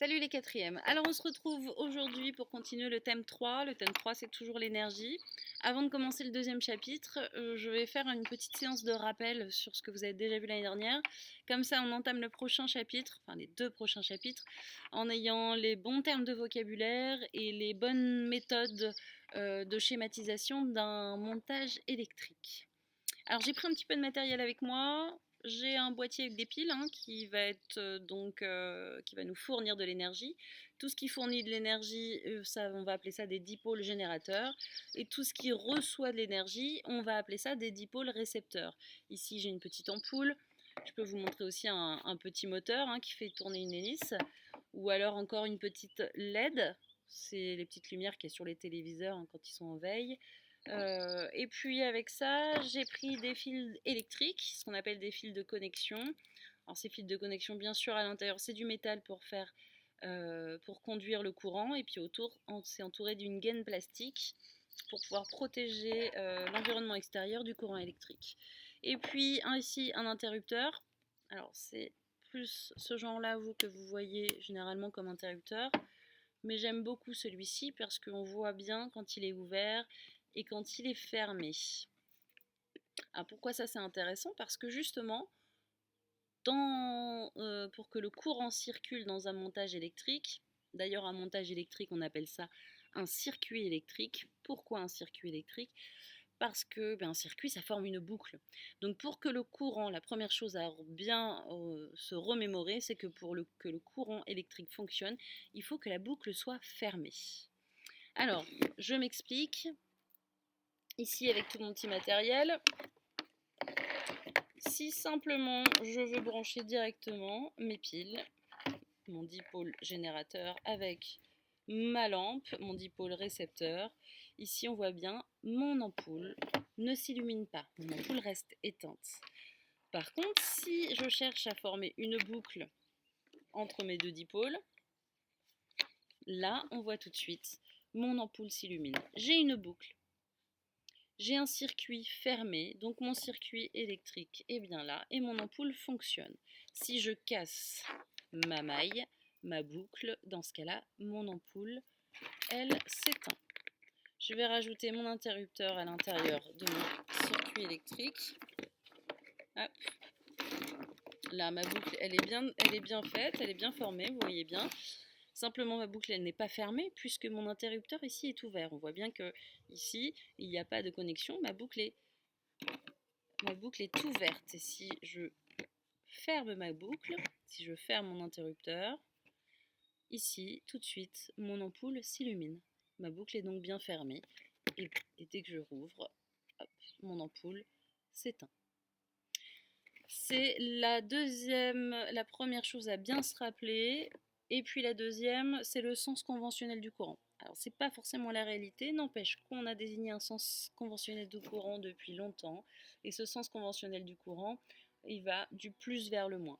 Salut les quatrièmes. Alors on se retrouve aujourd'hui pour continuer le thème 3. Le thème 3 c'est toujours l'énergie. Avant de commencer le deuxième chapitre, je vais faire une petite séance de rappel sur ce que vous avez déjà vu l'année dernière. Comme ça on entame le prochain chapitre, enfin les deux prochains chapitres, en ayant les bons termes de vocabulaire et les bonnes méthodes de schématisation d'un montage électrique. Alors j'ai pris un petit peu de matériel avec moi. J'ai un boîtier avec des piles qui va être qui va nous fournir de l'énergie. Tout ce qui fournit de l'énergie, ça, on va appeler ça des dipôles générateurs. Et tout ce qui reçoit de l'énergie, on va appeler ça des dipôles récepteurs. Ici, j'ai une petite ampoule. Je peux vous montrer aussi un petit moteur qui fait tourner une hélice. Ou alors encore une petite LED. C'est les petites lumières qu'il y a sur les téléviseurs quand ils sont en veille. Et puis avec ça, j'ai pris des fils électriques, ce qu'on appelle des fils de connexion. Alors ces fils de connexion, bien sûr, à l'intérieur, c'est du métal pour conduire le courant. Et puis autour, c'est entouré d'une gaine plastique pour pouvoir protéger l'environnement extérieur du courant électrique. Et puis ici, un interrupteur. Alors c'est plus ce genre-là, que vous voyez généralement comme interrupteur. Mais j'aime beaucoup celui-ci parce qu'on voit bien quand il est ouvert et quand il est fermé. Alors pourquoi ça c'est intéressant? Parce que justement, pour que le courant circule dans un montage électrique, d'ailleurs un montage électrique on appelle ça un circuit électrique. Pourquoi un circuit électrique? Parce que un circuit ça forme une boucle. Donc pour que le courant, la première chose à bien se remémorer, c'est que que le courant électrique fonctionne, il faut que la boucle soit fermée. Alors, je m'explique. Ici avec tout mon petit matériel, si simplement je veux brancher directement mes piles, mon dipôle générateur avec ma lampe, mon dipôle récepteur, ici on voit bien mon ampoule ne s'illumine pas, mon ampoule reste éteinte. Par contre, si je cherche à former une boucle entre mes deux dipôles, là on voit tout de suite mon ampoule s'illumine. J'ai une boucle. J'ai un circuit fermé, donc mon circuit électrique est bien là et mon ampoule fonctionne. Si je casse ma maille, ma boucle, dans ce cas-là, mon ampoule, elle s'éteint. Je vais rajouter mon interrupteur à l'intérieur de mon circuit électrique. Hop. Là, ma boucle, elle est bien faite, elle est bien formée, vous voyez bien. Simplement, ma boucle, elle n'est pas fermée puisque mon interrupteur ici est ouvert. On voit bien que ici, il n'y a pas de connexion. Ma boucle est ouverte. Et si je ferme ma boucle, si je ferme mon interrupteur, ici, tout de suite, mon ampoule s'illumine. Ma boucle est donc bien fermée. Et dès que je rouvre, hop, mon ampoule s'éteint. C'est la première chose à bien se rappeler. Et puis la deuxième, c'est le sens conventionnel du courant. Alors c'est pas forcément la réalité, n'empêche qu'on a désigné un sens conventionnel du courant depuis longtemps. Et ce sens conventionnel du courant, il va du plus vers le moins.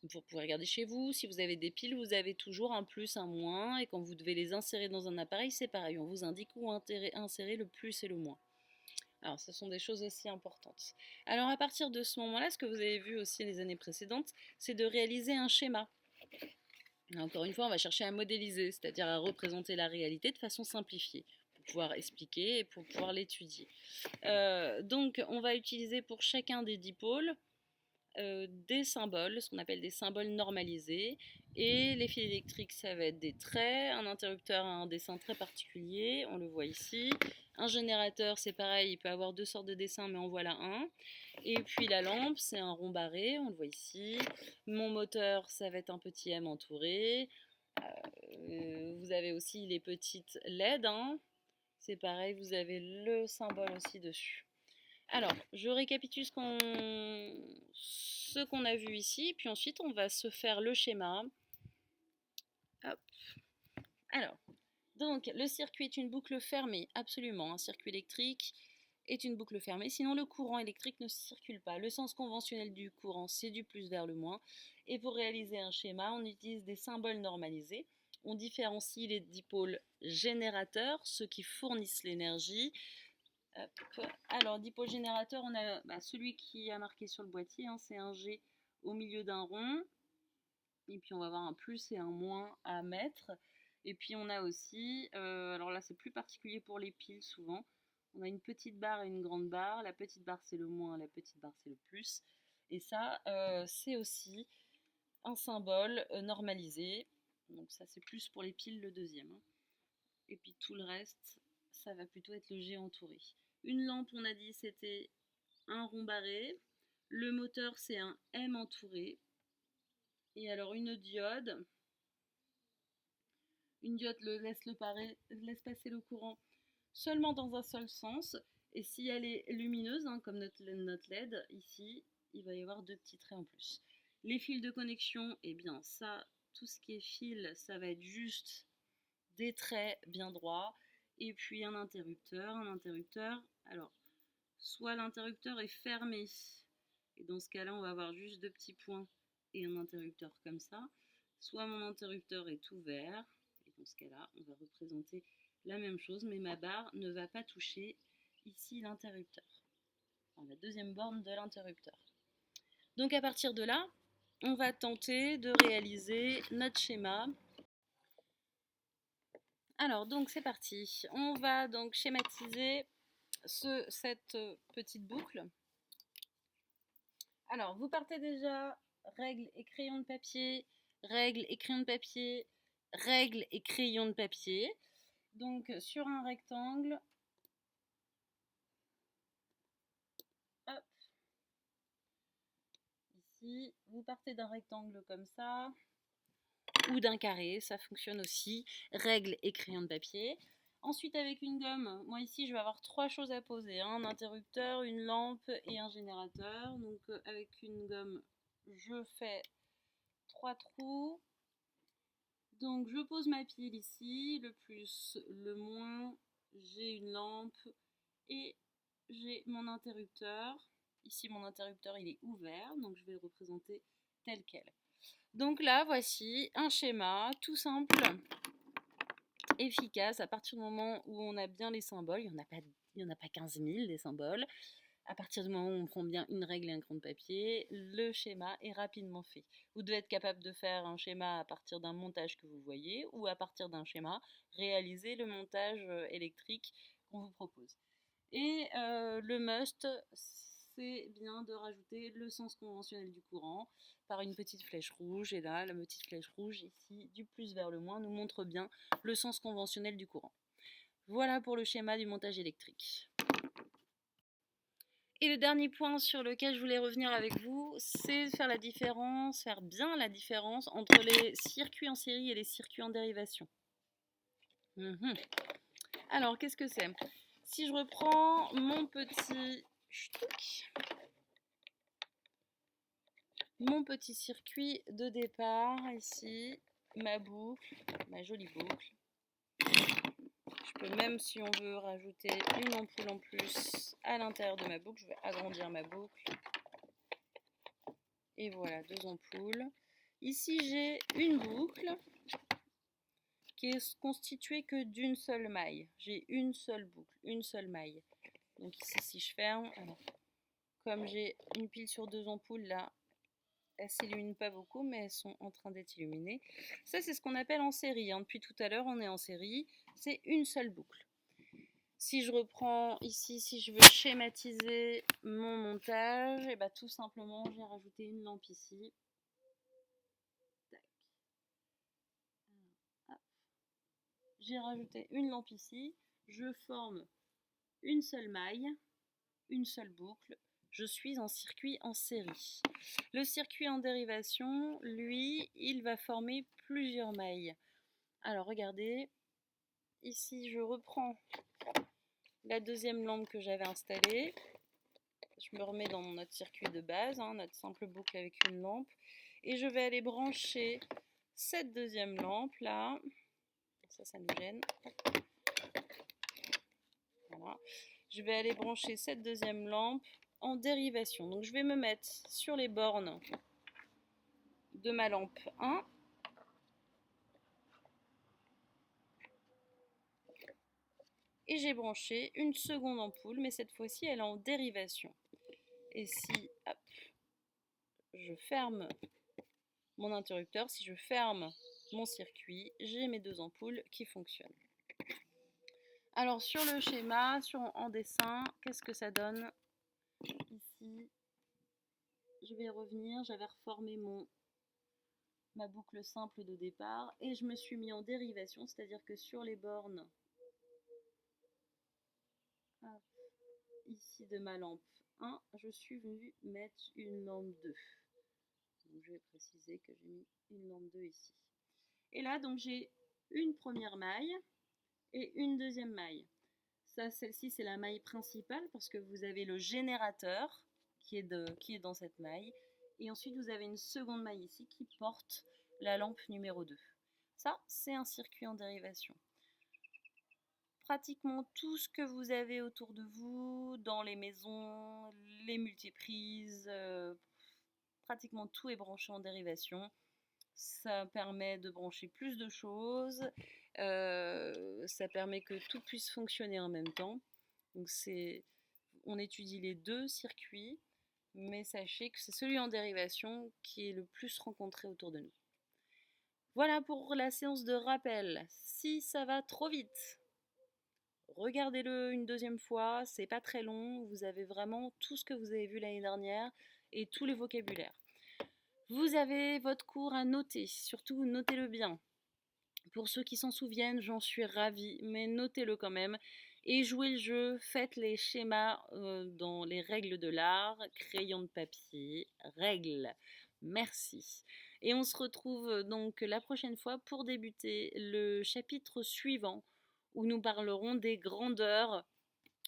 Vous pouvez regarder chez vous, si vous avez des piles, vous avez toujours un plus, un moins. Et quand vous devez les insérer dans un appareil, c'est pareil. On vous indique où insérer le plus et le moins. Alors, ce sont des choses aussi importantes. Alors, à partir de ce moment-là, ce que vous avez vu aussi les années précédentes, c'est de réaliser un schéma. Encore une fois, on va chercher à modéliser, c'est-à-dire à représenter la réalité de façon simplifiée, pour pouvoir expliquer et pour pouvoir l'étudier. Donc, on va utiliser pour chacun des dipôles des symboles, ce qu'on appelle des symboles normalisés. Et les fils électriques, ça va être des traits. Un interrupteur a un dessin très particulier, on le voit ici. Un générateur, c'est pareil, il peut avoir deux sortes de dessins, mais en voilà un. Et puis la lampe, c'est un rond barré, on le voit ici. Mon moteur, ça va être un petit M entouré. Vous avez aussi les petites LED. C'est pareil, vous avez le symbole aussi dessus. Alors, je récapitule ce qu'on a vu ici, puis ensuite on va se faire le schéma. Hop. Alors, donc le circuit est une boucle fermée, absolument. Un circuit électrique est une boucle fermée, sinon le courant électrique ne circule pas. Le sens conventionnel du courant, c'est du plus vers le moins. Et pour réaliser un schéma, on utilise des symboles normalisés. On différencie les dipôles générateurs, ceux qui fournissent l'énergie. Alors, dipôle générateur, on a celui qui a marqué sur le boîtier, c'est un G au milieu d'un rond. Et puis on va avoir un plus et un moins à mettre. Et puis on a aussi, alors là c'est plus particulier pour les piles souvent, on a une petite barre et une grande barre. La petite barre c'est le moins, la petite barre c'est le plus. Et ça c'est aussi un symbole normalisé. Donc ça c'est plus pour les piles le deuxième. Et puis tout le reste, ça va plutôt être le G entouré. Une lampe, on a dit, c'était un rond barré. Le moteur, c'est un M entouré. Et alors une diode laisse passer le courant seulement dans un seul sens. Et si elle est lumineuse, hein, comme notre LED, ici, il va y avoir deux petits traits en plus. Les fils de connexion, eh bien ça, tout ce qui est fil, ça va être juste des traits bien droits. Et puis un interrupteur, alors, soit l'interrupteur est fermé, et dans ce cas-là, on va avoir juste deux petits points et un interrupteur comme ça. Soit mon interrupteur est ouvert, et dans ce cas-là, on va représenter la même chose, mais ma barre ne va pas toucher ici l'interrupteur, enfin, la deuxième borne de l'interrupteur. Donc à partir de là, on va tenter de réaliser notre schéma. Alors donc c'est parti, on va donc schématiser cette petite boucle. Alors vous partez déjà, règle et crayon de papier, règle et crayon de papier, règle et crayon de papier. Donc sur un rectangle, hop, ici, vous partez d'un rectangle comme ça, ou d'un carré, ça fonctionne aussi, règle et crayon de papier. Ensuite avec une gomme, moi ici je vais avoir trois choses à poser, un interrupteur, une lampe et un générateur. Donc avec une gomme, je fais trois trous. Donc je pose ma pile ici, le plus, le moins, j'ai une lampe et j'ai mon interrupteur. Ici mon interrupteur il est ouvert, donc je vais le représenter tel quel. Donc là voici un schéma tout simple, efficace à partir du moment où on a bien les symboles, il n'y en a pas 15 000 des symboles. À partir du moment où on prend bien une règle et un crayon de papier, le schéma est rapidement fait. Vous devez être capable de faire un schéma à partir d'un montage que vous voyez ou à partir d'un schéma, réaliser le montage électrique qu'on vous propose. Et le must, c'est bien de rajouter le sens conventionnel du courant par une petite flèche rouge. Et là, la petite flèche rouge ici, du plus vers le moins, nous montre bien le sens conventionnel du courant. Voilà pour le schéma du montage électrique. Et le dernier point sur lequel je voulais revenir avec vous, c'est faire bien la différence entre les circuits en série et les circuits en dérivation. Alors, qu'est-ce que c'est? Si je reprends mon petit circuit de départ, ici, ma boucle, ma jolie boucle. Je peux même, si on veut, rajouter une ampoule en plus à l'intérieur de ma boucle. Je vais agrandir ma boucle. Et voilà, deux ampoules. Ici, j'ai une boucle qui est constituée que d'une seule maille. J'ai une seule boucle, une seule maille. Donc ici, si je ferme, alors, comme j'ai une pile sur deux ampoules, là, elles ne s'illuminent pas beaucoup, mais elles sont en train d'être illuminées. Ça, c'est ce qu'on appelle en série. Depuis tout à l'heure, on est en série. C'est une seule boucle. Si je reprends ici, si je veux schématiser mon montage, et tout simplement, j'ai rajouté une lampe ici. J'ai rajouté une lampe ici. Je forme une seule maille, une seule boucle. Je suis en circuit en série. Le circuit en dérivation, lui, il va former plusieurs mailles. Alors regardez, ici je reprends la deuxième lampe que j'avais installée. Je me remets dans notre circuit de base, notre simple boucle avec une lampe. Et je vais aller brancher cette deuxième lampe là. Ça nous gêne. Voilà. Je vais aller brancher cette deuxième lampe en dérivation. Donc je vais me mettre sur les bornes de ma lampe 1. Et j'ai branché une seconde ampoule, mais cette fois-ci elle est en dérivation. Et si hop, je ferme mon interrupteur, si je ferme mon circuit, j'ai mes 2 ampoules qui fonctionnent. Alors sur le schéma, en dessin, qu'est-ce que ça donne? Ici, je vais revenir, j'avais reformé ma boucle simple de départ et je me suis mis en dérivation, c'est-à-dire que sur les bornes ici de ma lampe 1, je suis venue mettre une lampe 2. Donc je vais préciser que j'ai mis une lampe 2 ici. Et là, donc j'ai une première maille et une deuxième maille. Ça, celle-ci, c'est la maille principale parce que vous avez le générateur qui est dans cette maille. Et ensuite, vous avez une seconde maille ici qui porte la lampe numéro 2. Ça, c'est un circuit en dérivation. Pratiquement tout ce que vous avez autour de vous, dans les maisons, les multiprises, pratiquement tout est branché en dérivation. Ça permet de brancher plus de choses, ça permet que tout puisse fonctionner en même temps. Donc on étudie les 2 circuits, mais sachez que c'est celui en dérivation qui est le plus rencontré autour de nous. Voilà pour la séance de rappel. Si ça va trop vite, regardez-le une deuxième fois, c'est pas très long, vous avez vraiment tout ce que vous avez vu l'année dernière et tous les vocabulaires. Vous avez votre cours à noter, surtout notez-le bien. Pour ceux qui s'en souviennent, j'en suis ravie, mais notez-le quand même. Et jouez le jeu, faites les schémas dans les règles de l'art, crayon de papier, règles. Merci. Et on se retrouve donc la prochaine fois pour débuter le chapitre suivant, où nous parlerons des grandeurs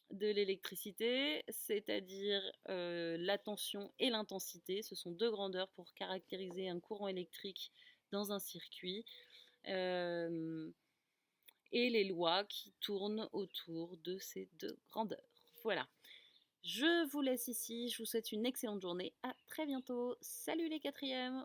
de l'électricité, c'est-à-dire la tension et l'intensité. Ce sont 2 grandeurs pour caractériser un courant électrique dans un circuit. Et les lois qui tournent autour de ces 2 grandeurs. Voilà. Je vous laisse ici, je vous souhaite une excellente journée. À très bientôt. Salut les 4e!